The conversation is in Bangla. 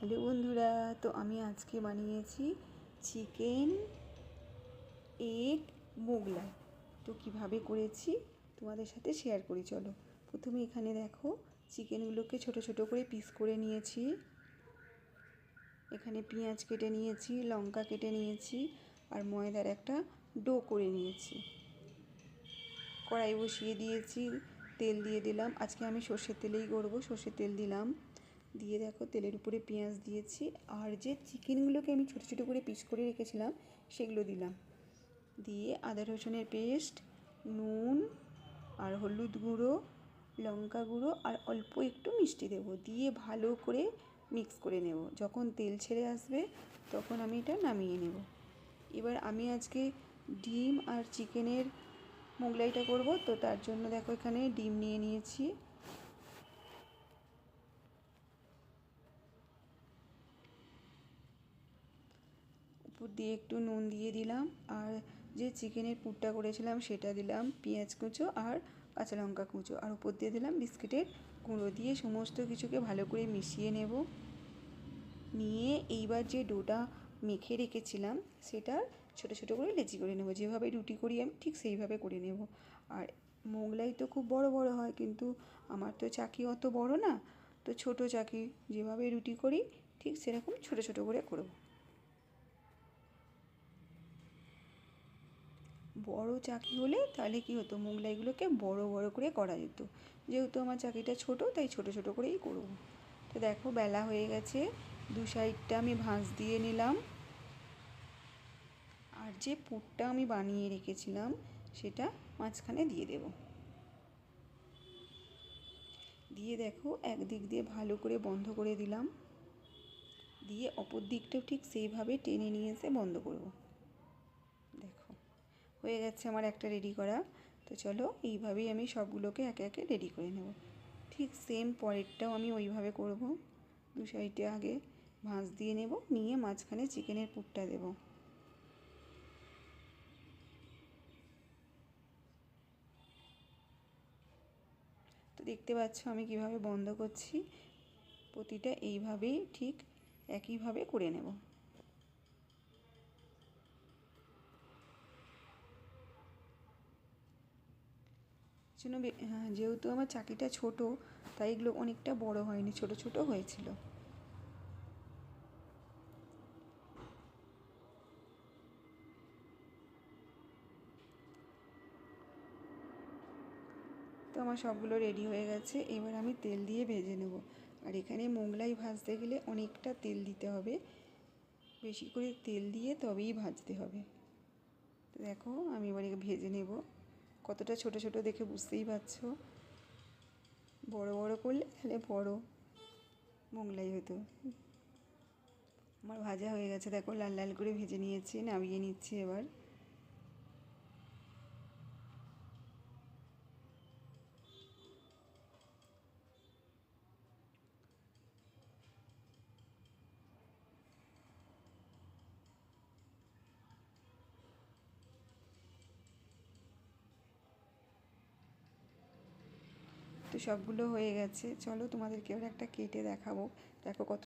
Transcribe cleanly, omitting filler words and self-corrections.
হ্যালো বন্ধুরা, তো আমি আজকে বানিয়েছি চিকেন এগ মোগলাই। তো কিভাবে করেছি তোমাদের সাথে শেয়ার করি, চলো। প্রথমে এখানে দেখো, চিকেনগুলোকে ছোট ছোট করে পিস করে নিয়েছি। এখানে পেঁয়াজ কেটে নিয়েছি, লঙ্কা কেটে নিয়েছি, আর ময়দার একটা ডো করে নিয়েছি। কড়াই বসিয়ে দিয়েছি, তেল দিয়ে দিলাম। আজকে আমি সর্ষের তেলেই করবো, সর্ষের তেল দিলাম। দিয়ে দেখো, তেলের উপরে পেঁয়াজ দিয়েছি, আর যে চিকেনগুলোকে আমি ছোটো ছোটো করে পিস করে রেখেছিলাম সেগুলো দিলাম। দিয়ে আদা রসুনের পেস্ট, নুন আর হলুদ গুঁড়ো, লঙ্কা গুঁড়ো আর অল্প একটু মিষ্টি দেবো। দিয়ে ভালো করে মিক্স করে নেব। যখন তেল ছেড়ে আসবে তখন আমি এটা নামিয়ে নেব। এবার আমি আজকে ডিম আর চিকেনের মোগলাইটা করব, তো তার জন্য দেখো এখানে ডিম নিয়ে নিয়েছি। উপর দিয়ে একটু নুন দিয়ে দিলাম, আর যে চিকেনের পুরটা করেছিলাম সেটা দিলাম, পেঁয়াজ কুচো আর কাঁচা লঙ্কা কুচো, আর উপর দিয়ে দিলাম বিস্কিটের গুঁড়ো। দিয়ে সমস্ত কিছুকে ভালো করে মিশিয়ে নেব। নিয়ে এইবার যে ডোটা মেখে রেখেছিলাম সেটা ছোটো ছোটো করে লেচি করে নেব। যেভাবে রুটি করি আমি ঠিক সেইভাবে করে নেব। আর মোগলাই তো খুব বড় বড় হয়, কিন্তু আমার তো চাকি অত বড় না, তো ছোট চাকি যেভাবে রুটি করি ঠিক সেরকম ছোটো ছোটো করে করব। বড় চাকি হলে তাহলে কী হতো, মোগলাইগুলোকে বড় বড় করে করা যেত। যেহেতু আমার চাকিটা ছোট, তাই ছোট ছোট করেই করব। তো দেখো, বেলা হয়ে গেছে, দু সাইডটা আমি ভাঁজ দিয়ে নিলাম। আর যে পুরটা আমি বানিয়ে রেখেছিলাম সেটা মাঝখানে দিয়ে দেব। দিয়ে দেখো, একদিক দিয়ে ভালো করে বন্ধ করে দিলাম। দিয়ে অপর দিকটাও ঠিক সেইভাবে টেনে নিয়ে এসে বন্ধ করব। দেখো, হয়ে গেছে আমার একটা রেডি করা। তো চলো, এইভাবেই আমি সবগুলোকে একে একে রেডি করে নেব। ঠিক সেম পরেরটাও আমি ওইভাবে করব। দু সাইডে আগে ভাঁজ দিয়ে নেব, নিয়ে মাঝখানে চিকেনের পুরটা দেব। তো দেখতে পাচ্ছ আমি কিভাবে বন্ধ করছি। প্রতিটা এইভাবেই ঠিক একইভাবে করে নেব। জন্য যেহেতু আমার চাকিটা ছোট, তাই এগুলো অনেকটা বড় হয়নি, ছোট ছোট হয়েছিল। তো আমার সবগুলো রেডি হয়ে গেছে। এবার আমি তেল দিয়ে ভেজে নেব। আর এখানে মোগলাই ভাজতে গেলে অনেকটা তেল দিতে হবে, বেশি করে তেল দিয়ে তবেই ভাজতে হবে। তো দেখো, আমি এবার ভেজে নেব। কতটা ছোট ছোট দেখে বুঝতেই পারছো। বড় বড় করলে তাহলে বড় মোগলাই হতো। আমার ভাজা হয়ে গেছে, দেখো লাল লাল করে ভেজে নিয়েছি, নামিয়ে নিচ্ছি এবার। তো সবগুলো হয়ে গেছে, চলো তোমাদেরকে এবার একটা কেটে দেখাবো। দেখো কত